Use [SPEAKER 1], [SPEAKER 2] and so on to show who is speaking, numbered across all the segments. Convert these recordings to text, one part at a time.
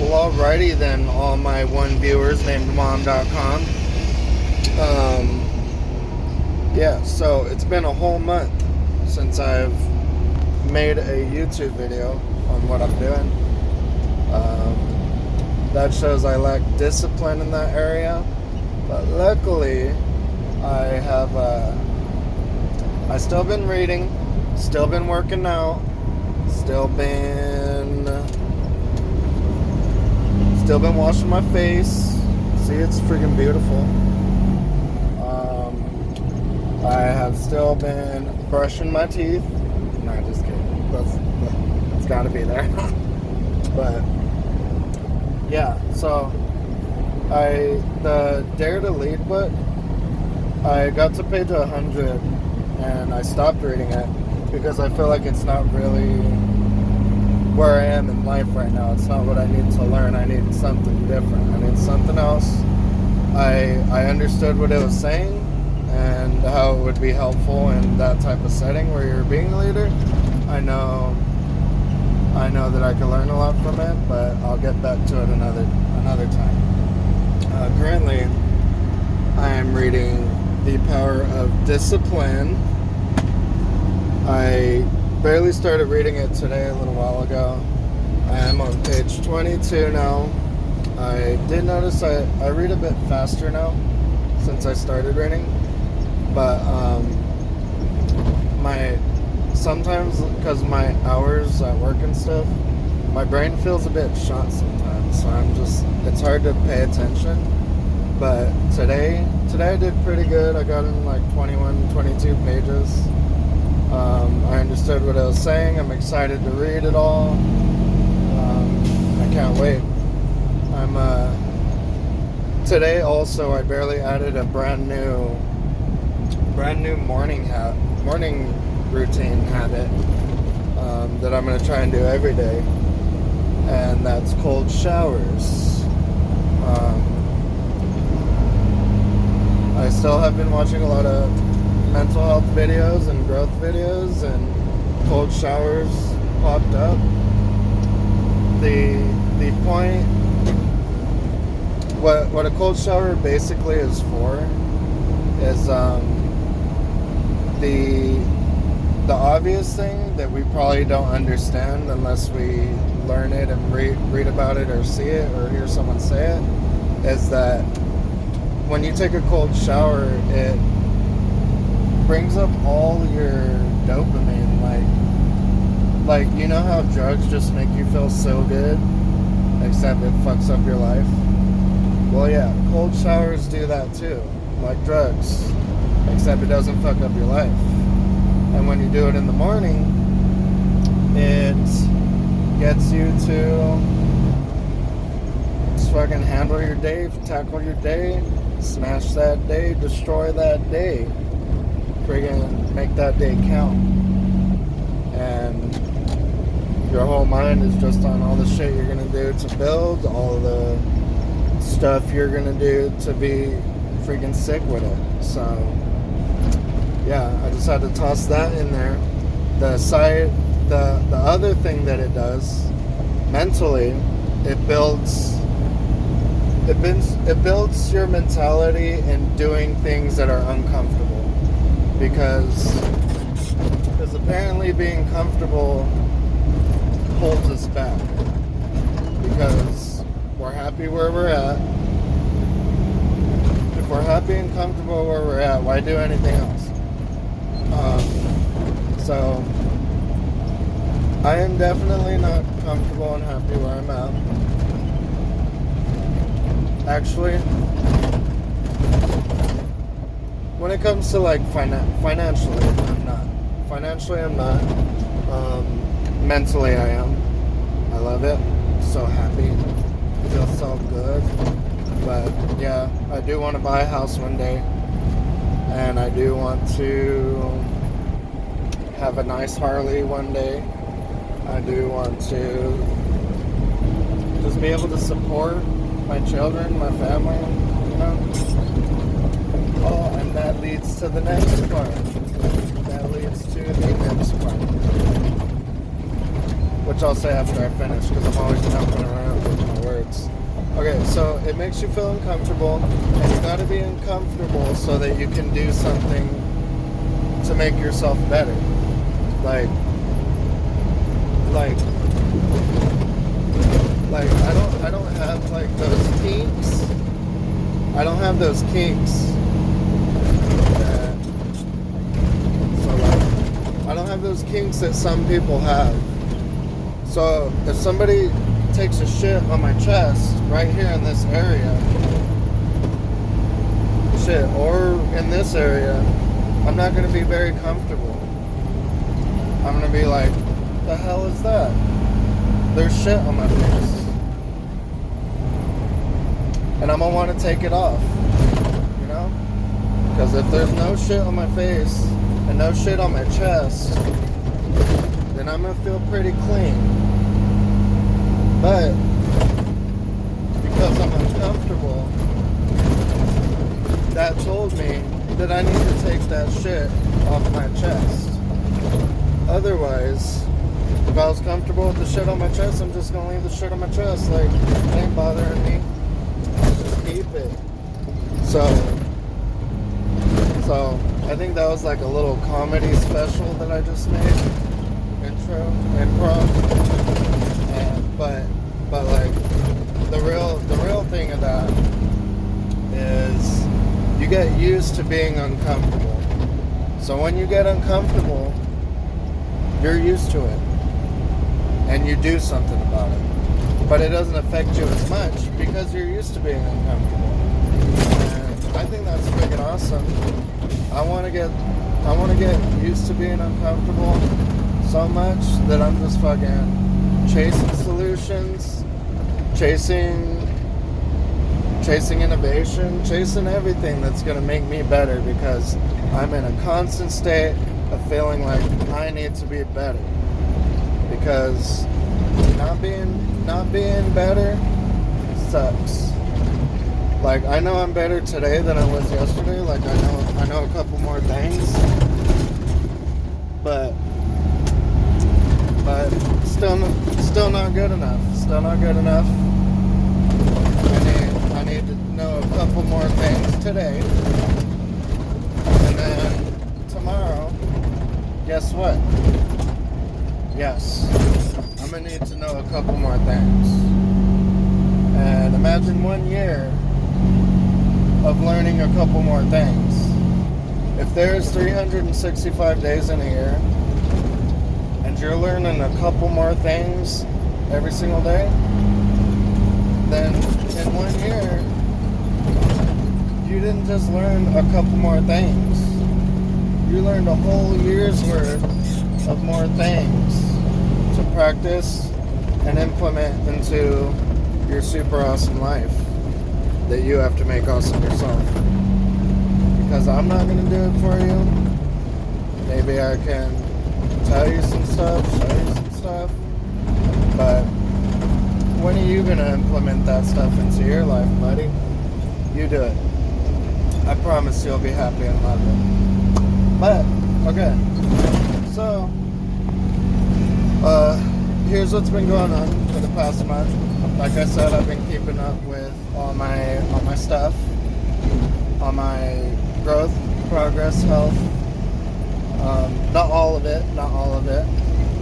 [SPEAKER 1] Well, alrighty then, all my one viewers named mom.com. Yeah, so it's been a whole month since I've made a YouTube video on what I'm doing. That shows I lack discipline in that area, but luckily I still been reading, still been working out, still been washing my face. See, it's freaking beautiful. I have still been brushing my teeth. No, just kidding. That's got to be there. But yeah, so the Dare to Lead book, I got to page 100 and I stopped reading it because I feel like it's not really where I am in life right now. It's not what I need to learn. I need something different. I need something else. I understood what it was saying and how it would be helpful in that type of setting where you're being a leader. I know that I can learn a lot from it, but I'll get back to it another time. Currently, I am reading The Power of Discipline. I barely started reading it today, a little while ago. I am on page 22 now. I did notice I read a bit faster now since I started reading, but sometimes because my hours at work and stuff, my brain feels a bit shot sometimes, so it's hard to pay attention. But today I did pretty good. I got in like 21, 22 pages. I understood what I was saying. I'm excited to read it all. I can't wait. Today also I barely added a brand new morning routine habit that I'm going to try and do every day, and that's cold showers. I still have been watching a lot of mental health videos and growth videos, and cold showers popped up. The point, what a cold shower basically is for, is the obvious thing that we probably don't understand unless we learn it and read about it or see it or hear someone say it, is that when you take a cold shower, it brings up all your dopamine. Like you know how drugs just make you feel so good, except it fucks up your life? Well, yeah, cold showers do that too, like drugs, except it doesn't fuck up your life. And when you do it in the morning, it gets you to just fucking handle your day, tackle your day, smash that day, destroy that day, friggin' make that day count. And your whole mind is just on all the shit you're gonna do to build, all the stuff you're gonna do to be freaking sick with it. So yeah, I just had to toss that in there. The other thing that it does mentally, it builds your mentality in doing things that are uncomfortable, because apparently being comfortable holds us back, because we're happy where we're at. If we're happy and comfortable where we're at, why do anything else? So I am definitely not comfortable and happy where I'm at. Actually, when it comes to like financially, I'm not. Financially, I'm not. Mentally, I am. I love it. So happy. Feel so good. But yeah, I do want to buy a house one day, and I do want to have a nice Harley one day. I do want to just be able to support my children, my family, you know. Oh, and that leads to the next part. That leads to the next part, which I'll say after I finish, because I'm always jumping around with my words. Okay, so it makes you feel uncomfortable, and you gotta be uncomfortable so that you can do something to make yourself better. Like, like, I don't have like those kinks. I don't have those kinks. So like, I don't have those kinks that some people have. So if somebody takes a shit on my chest right here in this area, or in this area, I'm not going to be very comfortable. I'm going to be like, the hell is that? There's shit on my face. And I'm going to want to take it off, you know? Because if there's no shit on my face and no shit on my chest, then I'm going to feel pretty clean. But because I'm uncomfortable, that told me that I need to take that shit off my chest. Otherwise, if I was comfortable with the shit on my chest, I'm just gonna leave the shit on my chest. Like, it ain't bothering me. Just keep it. So I think that was like a little comedy special that I just made. Improv. But like the real thing of that is you get used to being uncomfortable. So when you get uncomfortable, you're used to it and you do something about it. But it doesn't affect you as much because you're used to being uncomfortable. And I think that's freaking awesome. I want to get used to being uncomfortable so much that I'm just fucking chasing solutions, chasing innovation, chasing everything that's going to make me better, because I'm in a constant state of feeling like I need to be better, because not being better sucks. Like, I know I'm better today than I was yesterday. Like, I know a couple more things, but still not good enough. Still not good enough. I need to know a couple more things today. And then tomorrow, guess what? Yes, I'm gonna need to know a couple more things. And imagine 1 year of learning a couple more things. If there's 365 days in a year, and you're learning a couple more things every single day, then in 1 year, you didn't just learn a couple more things. You learned a whole year's worth of more things to practice and implement into your super awesome life that you have to make awesome yourself. Because I'm not going to do it for you. Maybe I can tell you some stuff, show you some stuff, but when are you going to implement that stuff into your life, buddy? You do it. I promise you'll be happy and love it. But, okay, so, here's what's been going on for the past month. Like I said, I've been keeping up with all my stuff, all my growth, progress, health. Not all of it.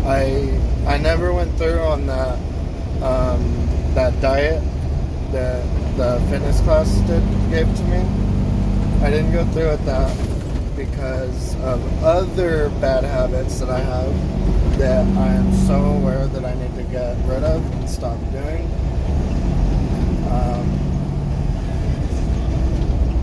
[SPEAKER 1] I never went through on that diet that the fitness class gave to me. I didn't go through with that because of other bad habits that I have that I am so aware that I need to get rid of and stop doing.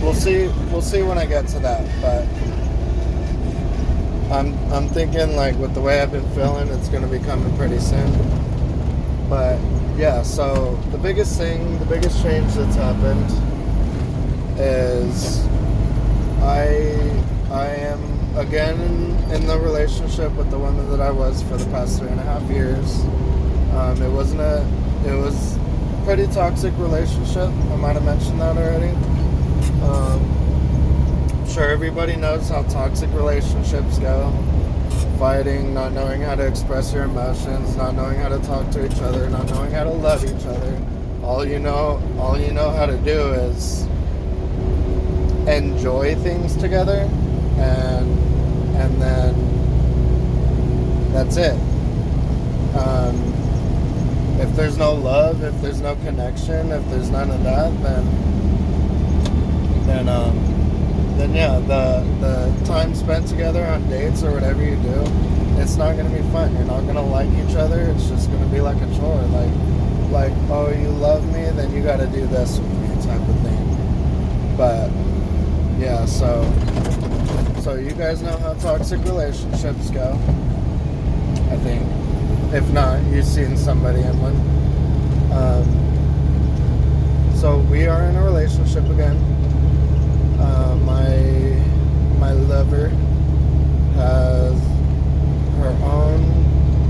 [SPEAKER 1] We'll see when I get to that, but I'm thinking, like, with the way I've been feeling, it's going to be coming pretty soon. But yeah, so the biggest change that's happened is I am again in the relationship with the woman that I was for the past 3.5 years. It was a pretty toxic relationship. I might have mentioned that already. I'm sure everybody knows how toxic relationships go. Fighting, not knowing how to express your emotions, not knowing how to talk to each other, not knowing how to love each other, all you know how to do is enjoy things together, and then that's it. If there's no love, if there's no connection, if there's none of that, then yeah, the time spent together on dates or whatever you do, it's not gonna be fun. You're not gonna like each other. It's just gonna be like a chore. Like, oh, you love me, then you gotta do this with me, type of thing. But yeah, so you guys know how toxic relationships go, I think. If not, you've seen somebody in one. So we are in a relationship again. My lover has her own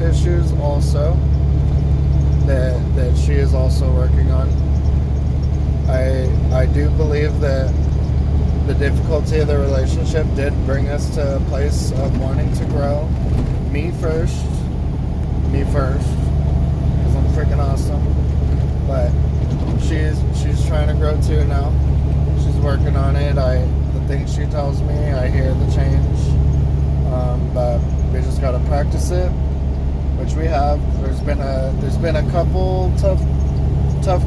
[SPEAKER 1] issues also that she is also working on. I do believe that the difficulty of the relationship did bring us to a place of wanting to grow. Me first, because I'm freaking awesome. But she's trying to grow too now. She's working on it. The things she tells me, I hear the change. But we just gotta practice it, which we have. There's been a couple tough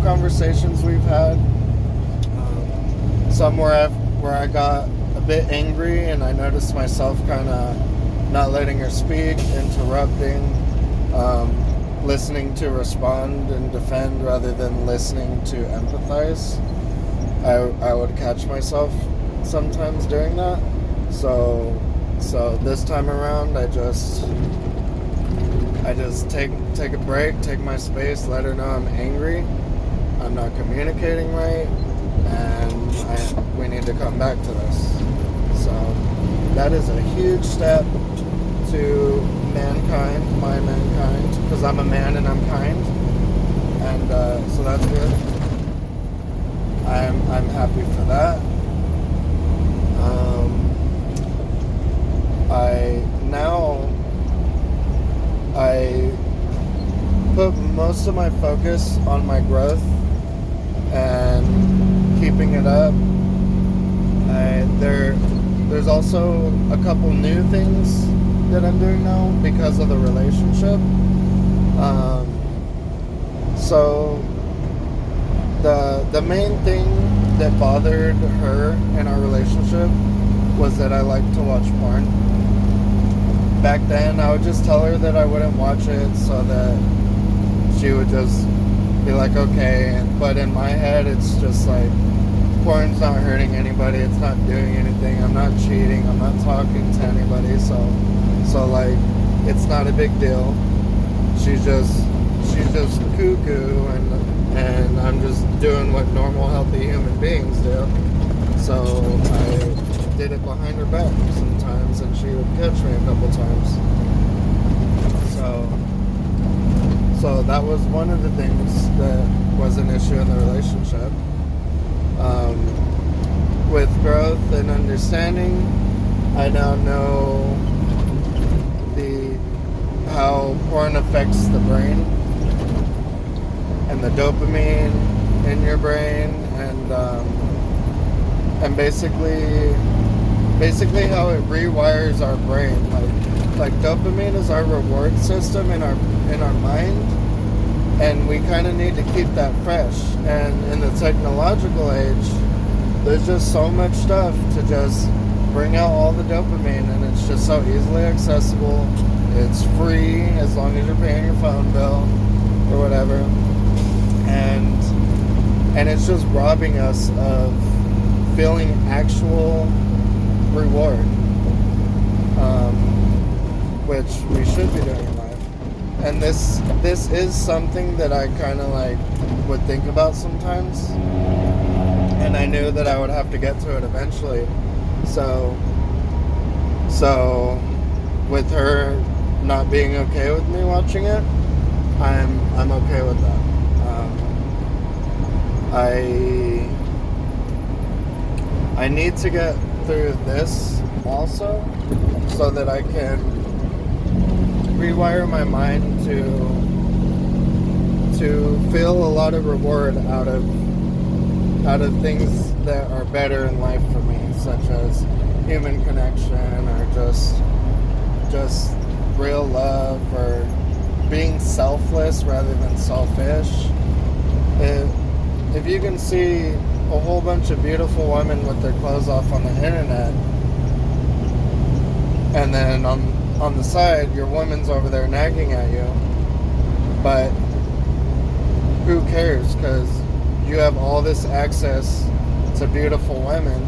[SPEAKER 1] conversations we've had. Some where I got a bit angry and I noticed myself kind of not letting her speak, interrupting, listening to respond and defend rather than listening to empathize. I would catch myself sometimes doing that. So this time around, I just take a break, take my space, let her know I'm angry, I'm not communicating right, and we need to come back to this. So that is a huge step to mankind, my mankind, because I'm a man and I'm kind, and so that's good. I'm happy for that. I put most of my focus on my growth and keeping it up. There's also a couple new things that I'm doing now because of the relationship. So the main thing that bothered her in our relationship was that I like to watch porn. Back then, I would just tell her that I wouldn't watch it so that she would just be like, okay. But in my head, it's just like, porn's not hurting anybody. It's not doing anything. I'm not cheating. I'm not talking to anybody. So like, it's not a big deal. She's just cuckoo, and I'm just doing what normal, healthy human beings do. So I did it behind her back sometimes, and she would catch me a couple times. So that was one of the things that was an issue in the relationship. With growth and understanding, I now know how porn affects the brain and the dopamine in your brain, and basically how it rewires our brain. Like dopamine is our reward system in our mind, and we kind of need to keep that fresh. And in the technological age, there's just so much stuff to just bring out all the dopamine, and it's just so easily accessible. It's free as long as you're paying your phone bill or whatever, and it's just robbing us of feeling actual reward, which we should be doing in life. And this is something that I kind of like would think about sometimes, and I knew that I would have to get to it eventually. So with her not being okay with me watching it, I'm okay with that. I need to get through this also, so that I can rewire my mind to to feel a lot of reward out of things that are better in life for me, such as human connection or just real love or being selfless rather than selfish. If you can see a whole bunch of beautiful women with their clothes off on the internet, and then on the side your woman's over there nagging at you, but who cares, because you have all this access to beautiful women.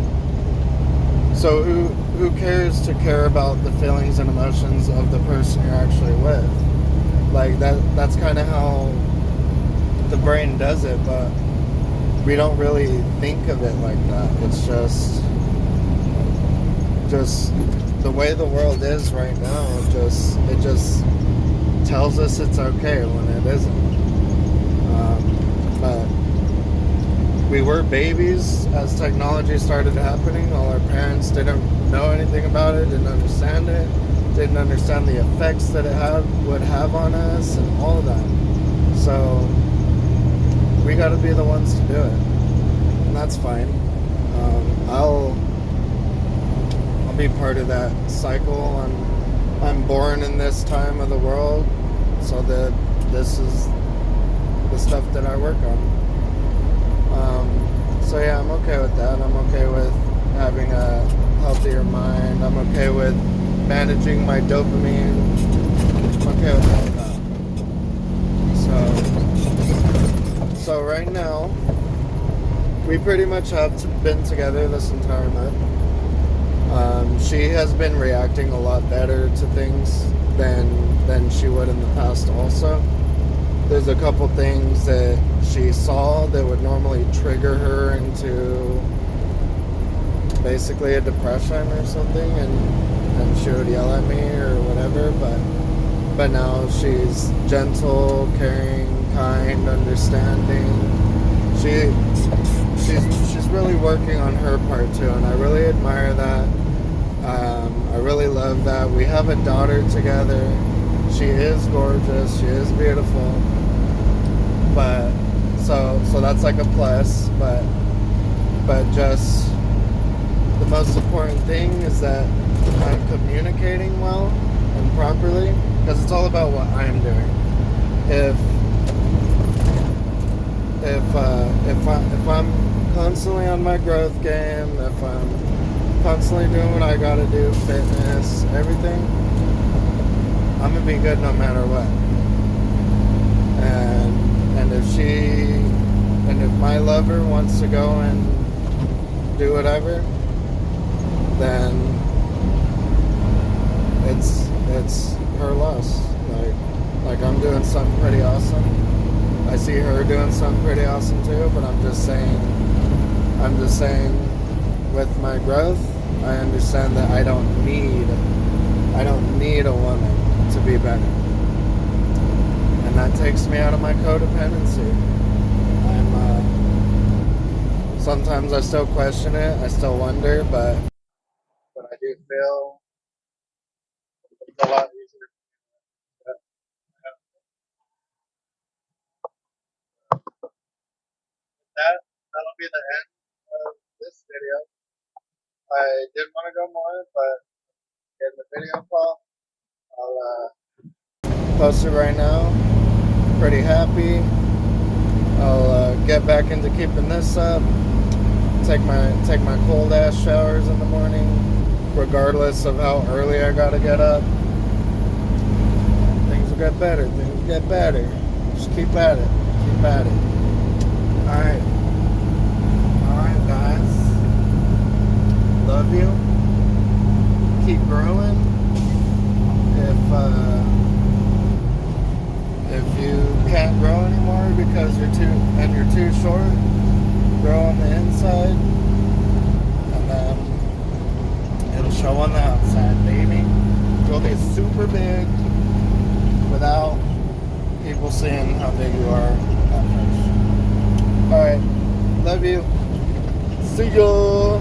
[SPEAKER 1] So who cares to care about the feelings and emotions of the person you're actually with? Like that's kind of how the brain does it, but we don't really think of it like that. It's just the way the world is right now. It just tells us it's okay when it isn't. But we were babies as technology started happening. All our parents didn't know anything about it, didn't understand it, didn't understand the effects that it would have on us and all of that. So we got to be the ones to do it, and that's fine. I'll be part of that cycle. I'm born in this time of the world, so that this is the stuff that I work on. So yeah, I'm okay with that. I'm okay with having a healthier mind. I'm okay with managing my dopamine. I'm okay with all that. So right now, we pretty much have been together this entire month. She has been reacting a lot better to things than she would in the past also. There's a couple things that she saw that would normally trigger her into basically a depression or something, and she would yell at me or whatever, but now she's gentle, caring, kind, understanding. She's really working on her part too, and I really admire that. I really love that. We have a daughter together. She is gorgeous. She is beautiful. But so that's like a plus. But just the most important thing is that I'm communicating well and properly, because it's all about what I'm doing. If I'm constantly on my growth game, if I'm constantly doing what I gotta do, fitness, everything, I'm gonna be good no matter what. And if my lover wants to go and do whatever, then it's her loss. Like I'm doing something pretty awesome. I see her doing something pretty awesome too, but I'm just saying with my growth, I understand that I don't need a woman to be better. And that takes me out of my codependency. Sometimes I still question it, I still wonder, but I do feel it's a lot easier. That'll be the end of this video. I did want to go more, but in the video call, I'll post it right now. Pretty happy. I'll get back into keeping this up. Take my cold ass showers in the morning, regardless of how early I gotta get up. Things will get better. Things will get better. Just keep at it. Keep at it. Alright, guys. Love you. Keep growing. If you can't grow anymore because you're too short, grow on the inside, and then it'll show on the outside, baby. You'll be super big without people seeing how big you are at first. Alright, love you. See ya.